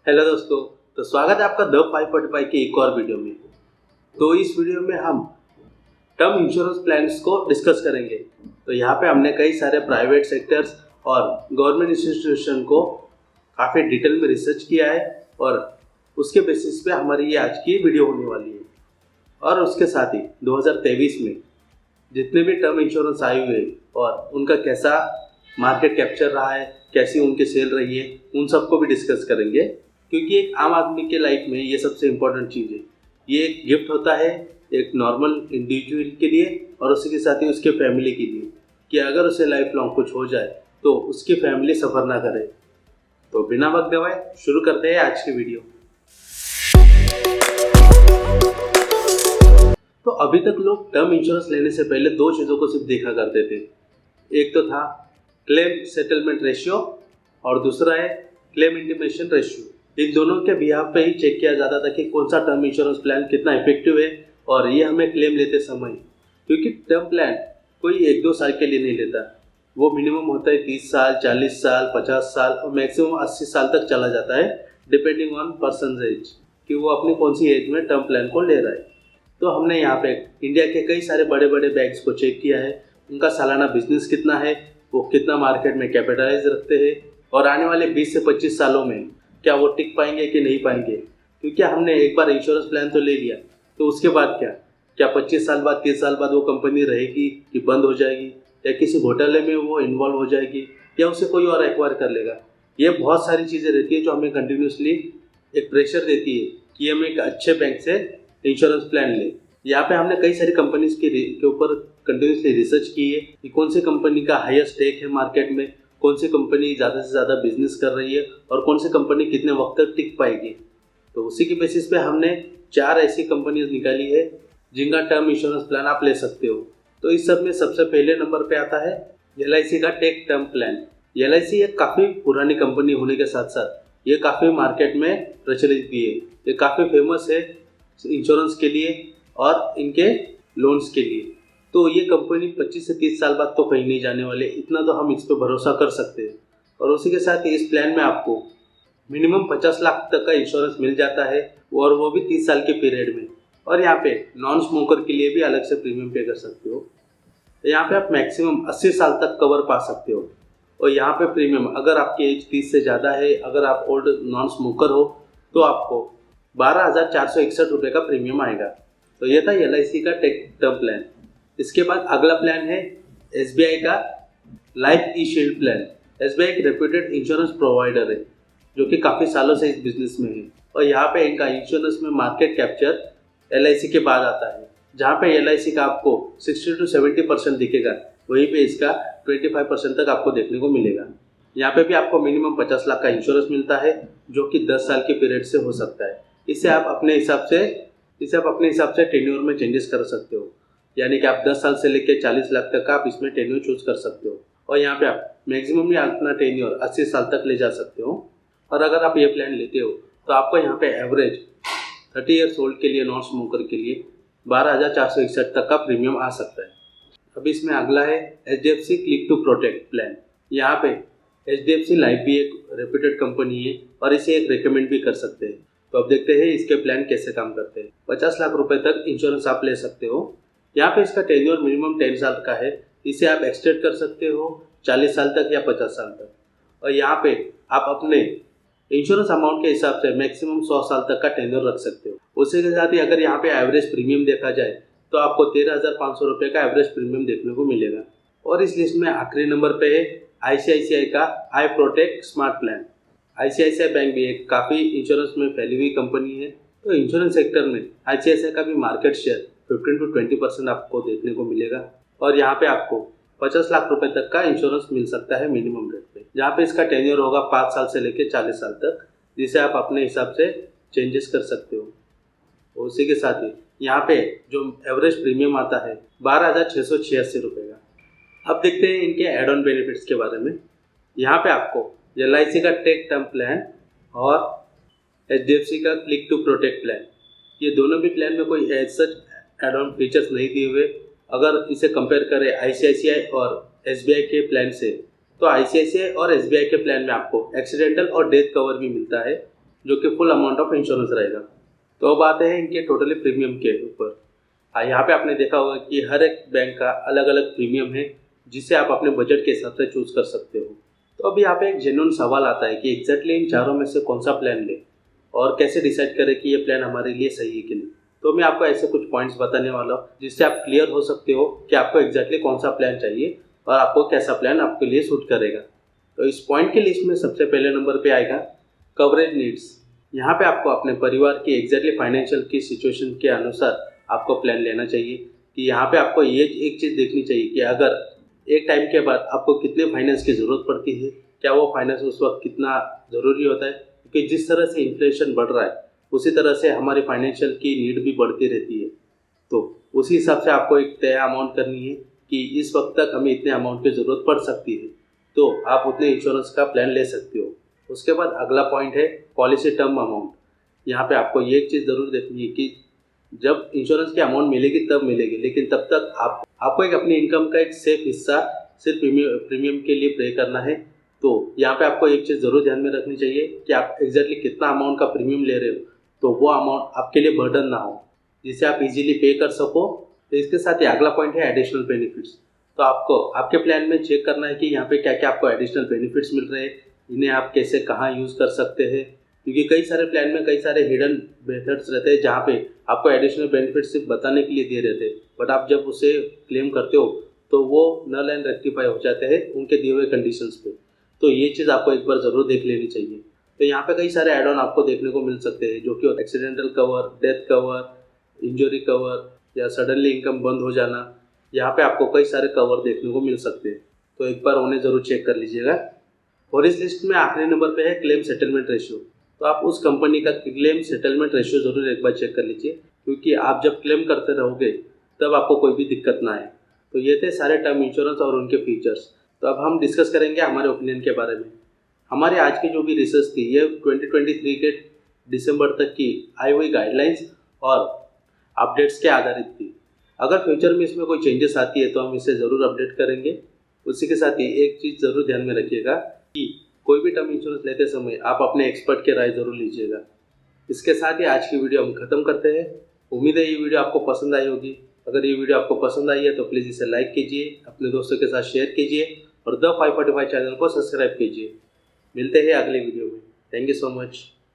Hello दोस्तों। तो स्वागत है आपका द 545 के एक और वीडियो में। तो इस वीडियो में हम टर्म इंश्योरेंस प्लान्स को डिस्कस करेंगे। तो यहाँ पे हमने कई सारे प्राइवेट सेक्टर्स और गवर्नमेंट इंस्टीट्यूशन को काफ़ी डिटेल में रिसर्च किया है और उसके बेसिस पे हमारी ये आज की वीडियो होने वाली है। और उसके साथ ही 2023 में जितने भी टर्म इंश्योरेंस आए हुए और उनका कैसा मार्केट कैप्चर रहा है, कैसी उनकी सेल रही है, उन सबको भी डिस्कस करेंगे। क्योंकि एक आम आदमी के लाइफ में ये सबसे इम्पोर्टेंट चीज़ है। ये एक गिफ्ट होता है एक नॉर्मल इंडिविजुअल के लिए और उसी के साथ ही उसके फैमिली के लिए कि अगर उसे लाइफ लॉन्ग कुछ हो जाए तो उसकी फैमिली सफ़र ना करे। तो बिना वक्त गवाए शुरू करते हैं आज की वीडियो। तो अभी तक लोग टर्म इंश्योरेंस लेने से पहले दो चीज़ों को सिर्फ देखा करते थे। एक तो था क्लेम सेटलमेंट रेशियो और दूसरा है क्लेम इंटीमेशन रेशियो। इन दोनों के बिहाफ पे ही चेक किया जाता था कि कौन सा टर्म इंश्योरेंस प्लान कितना इफेक्टिव है और ये हमें क्लेम लेते समय, क्योंकि टर्म प्लान कोई 1-2 साल के लिए नहीं लेता। वो मिनिमम होता है 30 साल, 40 साल, 50 साल और मैक्सिमम 80 साल तक चला जाता है, डिपेंडिंग ऑन पर्सन एज कि वो अपनी कौन सी एज में टर्म प्लान को ले रहा है। तो हमने यहाँ पे इंडिया के कई सारे बड़े बड़े बैंक्स को चेक किया है, उनका सालाना बिजनेस कितना है, वो कितना मार्केट में कैपिटलाइज रखते हैं और आने वाले 20 से 25 सालों में क्या वो टिक पाएंगे कि नहीं पाएंगे। क्योंकि हमने एक बार इंश्योरेंस प्लान तो ले लिया तो उसके बाद क्या 25 साल बाद 30 साल बाद वो कंपनी रहेगी कि बंद हो जाएगी या किसी घोटाले में वो इन्वॉल्व हो जाएगी या उसे कोई और एक्वायर कर लेगा। ये बहुत सारी चीज़ें रहती है जो हमें कंटिन्यूसली एक प्रेशर देती है कि हम एक अच्छे बैंक से इंश्योरेंस प्लान लें। यहाँ पे हमने कई सारी कंपनीज के ऊपर कंटिन्यूसली रिसर्च की है कि कौन सी कंपनी का हाईएस्ट स्टेक है मार्केट में, कौन सी कंपनी ज़्यादा से ज़्यादा बिजनेस कर रही है और कौन सी कंपनी कितने वक्त तक टिक पाएगी। तो उसी के बेसिस पे हमने 4 ऐसी कंपनीज निकाली है जिनका टर्म इंश्योरेंस प्लान आप ले सकते हो। तो इस सब में सबसे पहले नंबर पे आता है LIC का टेक टर्म प्लान। LIC एक काफ़ी पुरानी कंपनी होने के साथ साथ ये काफ़ी मार्केट में प्रचलित भी है। ये काफ़ी फेमस है इंश्योरेंस के लिए और इनके लोन्स के लिए। तो ये कंपनी 25 से 30 साल बाद तो कहीं नहीं जाने वाले, इतना तो हम इस पर भरोसा कर सकते हैं। और उसी के साथ ही इस प्लान में आपको मिनिमम 50 लाख तक का इंश्योरेंस मिल जाता है और वो भी 30 साल के पीरियड में। और यहाँ पे नॉन स्मोकर के लिए भी अलग से प्रीमियम पे कर सकते हो। तो यहाँ पे आप मैक्सिमम 80 साल तक कवर पा सकते हो। और यहाँ पे प्रीमियम अगर आपकी एज 30 से ज़्यादा है, अगर आप ओल्ड नॉन स्मोकर हो तो आपको 12,461 रुपये का प्रीमियम आएगा। तो ये था LIC का टेक टर्म प्लान। इसके बाद अगला प्लान है SBI का लाइफ ई शील्ड प्लान। SBI एक रेप्यूटेड इंश्योरेंस प्रोवाइडर है जो कि काफ़ी सालों से इस बिजनेस में है और यहाँ पे इनका इंश्योरेंस में मार्केट कैप्चर LIC के बाद आता है। जहाँ पे LIC का आपको 60 to 70% दिखेगा, वहीं पे इसका 25% तक आपको देखने को मिलेगा। यहाँ पे भी आपको मिनिमम 50 लाख का इंश्योरेंस मिलता है जो कि 10 साल के पीरियड से हो सकता है। इसे आप अपने हिसाब से टेन्योर में चेंजेस कर सकते हो, यानी कि आप 10 साल से लेकर 40 लाख तक का आप इसमें टेन्योर चूज कर सकते हो। और यहाँ पे आप मैक्सिमम में अपना टेन्योर 80 साल तक ले जा सकते हो। और अगर आप ये प्लान लेते हो तो आपको यहाँ पे एवरेज 30 ईयर्स ओल्ड के लिए नॉन स्मोकर के लिए 12,461 तक का प्रीमियम आ सकता है। अब इसमें अगला है HDFC click to protect plan. यहाँ पे HDFC लाइफ भी एक रेप्यूटेड कंपनी है और इसे एक रिकमेंड भी कर सकते हैं। तो अब देखते हैं इसके प्लान कैसे काम करते हैं। 50 लाख रुपए तक इंश्योरेंस आप ले सकते हो। यहाँ पे इसका टेन्योर मिनिमम 10 साल का है। इसे आप एक्सटेंड कर सकते हो 40 साल तक या 50 साल तक। और यहाँ पे आप अपने इंश्योरेंस अमाउंट के हिसाब से मैक्सिमम 100 साल तक का टेन्योर रख सकते हो। उसी के साथ ही अगर यहाँ पे एवरेज प्रीमियम देखा जाए तो आपको 13,500 रुपये का एवरेज प्रीमियम देखने को मिलेगा। और इस लिस्ट में आखिरी नंबर पे है ICICI का I protect smart plan. ICICI bank भी एक काफ़ी इंश्योरेंस में फैली हुई कंपनी है। तो इंश्योरेंस सेक्टर में ICICI का भी मार्केट शेयर 15 to 20% आपको देखने को मिलेगा। और यहाँ पे आपको 50 लाख रुपए तक का इंश्योरेंस मिल सकता है मिनिमम रेट पे, जहाँ पे इसका टेन्योर होगा 5 साल से लेकर 40 साल तक, जिसे आप अपने हिसाब से चेंजेस कर सकते हो। और उसी के साथ ही यहाँ पे जो एवरेज प्रीमियम आता है 12,686 रुपये का। अब देखते हैं इनके एड ऑन बेनिफिट्स के बारे में। यहाँ पे आपको LIC का टेक टर्म प्लान और HDFC का क्लिक टू प्रोटेक्ट प्लान, ये दोनों भी प्लान में कोई as such add on features नहीं दिए हुए। अगर इसे कंपेयर करें ICICI और SBI के प्लान से, तो ICICI और SBI के प्लान में आपको एक्सीडेंटल और डेथ कवर भी मिलता है, जो कि फुल अमाउंट ऑफ इंश्योरेंस रहेगा। तो अब आते हैं इनके टोटली प्रीमियम के ऊपर। यहाँ पे आपने देखा होगा कि हर एक बैंक का अलग अलग प्रीमियम है, जिसे आप अपने बजट के हिसाब से चूज़ कर सकते हो। तो अब यहाँ पे एक जेन्युइन सवाल आता है कि एग्जैक्टली इन चारों में से कौन सा प्लान लें और कैसे डिसाइड करें कि ये प्लान हमारे लिए सही है कि नहीं। तो मैं आपको ऐसे कुछ पॉइंट्स बताने वाला हूँ जिससे आप क्लियर हो सकते हो कि आपको एग्जैक्टली कौन सा प्लान चाहिए और आपको कैसा प्लान आपके लिए सूट करेगा। तो इस पॉइंट की लिस्ट में सबसे पहले नंबर पे आएगा कवरेज नीड्स। यहाँ पे आपको अपने परिवार की एग्जैक्टली फाइनेंशियल की सिचुएशन के अनुसार आपको प्लान लेना चाहिए कि यहाँ पे आपको ये एक चीज़ देखनी चाहिए कि अगर एक टाइम के बाद आपको कितने फाइनेंस की ज़रूरत पड़ती है, क्या वो फाइनेंस उस वक्त कितना ज़रूरी होता है, क्योंकि जिस तरह से इन्फ्लेशन बढ़ रहा है उसी तरह से हमारी फाइनेंशियल की नीड भी बढ़ती रहती है। तो उसी हिसाब से आपको एक तय अमाउंट करनी है कि इस वक्त तक हमें इतने अमाउंट की ज़रूरत पड़ सकती है, तो आप उतने इंश्योरेंस का प्लान ले सकते हो। उसके बाद अगला पॉइंट है पॉलिसी टर्म अमाउंट। यहाँ पे आपको ये एक चीज़ ज़रूर देखनी है कि जब इंश्योरेंस की अमाउंट मिलेगी तब मिलेगी, लेकिन तब तक आपको एक अपनी इनकम का एक सेफ हिस्सा सिर्फ प्रीमियम के लिए पे करना है। तो यहाँ पे आपको एक चीज़ ज़रूर ध्यान में रखनी चाहिए कि आप एग्जैक्टली कितना अमाउंट का प्रीमियम ले रहे हो, तो वो अमाउंट आपके लिए बर्डन ना हो, जिसे आप इजीली पे कर सको। तो इसके साथ ही अगला पॉइंट है एडिशनल बेनिफिट्स। तो आपको आपके प्लान में चेक करना है कि यहाँ पे क्या क्या आपको एडिशनल बेनिफिट्स मिल रहे हैं, इन्हें आप कैसे कहाँ यूज़ कर सकते हैं, क्योंकि कई सारे प्लान में कई सारे हिडन मेथड्स रहते हैं जहाँ पे आपको एडिशनल बेनिफिट्स सिर्फ बताने के लिए दिए रहते हैं, बट आप जब उसे क्लेम करते हो तो वो नल एंड रेक्टिफाई हो जाते हैं उनके दिए हुए कंडीशंस पे। तो ये चीज़ आपको एक बार ज़रूर देख लेनी चाहिए। तो यहाँ पे कई सारे एड ऑन आपको देखने को मिल सकते हैं, जो कि accidental cover, death cover, injury cover या सडनली इनकम बंद हो जाना। यहाँ पे आपको कई सारे कवर देखने को मिल सकते हैं, तो एक बार उन्हें ज़रूर चेक कर लीजिएगा। और इस लिस्ट में आखिरी नंबर पे है क्लेम सेटलमेंट रेशियो। तो आप उस कंपनी का क्लेम सेटलमेंट रेशियो ज़रूर एक बार चेक कर लीजिए, क्योंकि आप जब क्लेम करते रहोगे तब आपको कोई भी दिक्कत ना आए। तो ये थे सारे टर्म इंश्योरेंस और उनके फीचर्स। तो अब हम डिस्कस करेंगे हमारे ओपिनियन के बारे में। हमारी आज की जो भी रिसर्च थी ये 2023 के दिसंबर तक की आई हुई गाइडलाइंस और अपडेट्स के आधारित थी। अगर फ्यूचर में इसमें कोई चेंजेस आती है तो हम इसे ज़रूर अपडेट करेंगे। उसी के साथ ही एक चीज़ ज़रूर ध्यान में रखिएगा कि कोई भी टर्म इंश्योरेंस लेते समय आप अपने एक्सपर्ट की राय ज़रूर लीजिएगा। इसके साथ ही आज की वीडियो हम ख़त्म करते हैं। उम्मीद है ये वीडियो आपको पसंद आई होगी। अगर ये वीडियो आपको पसंद आई है तो प्लीज़ इसे लाइक कीजिए, अपने दोस्तों के साथ शेयर कीजिए और द 545 चैनल को सब्सक्राइब कीजिए। मिलते हैं अगले वीडियो में। Thank you so much.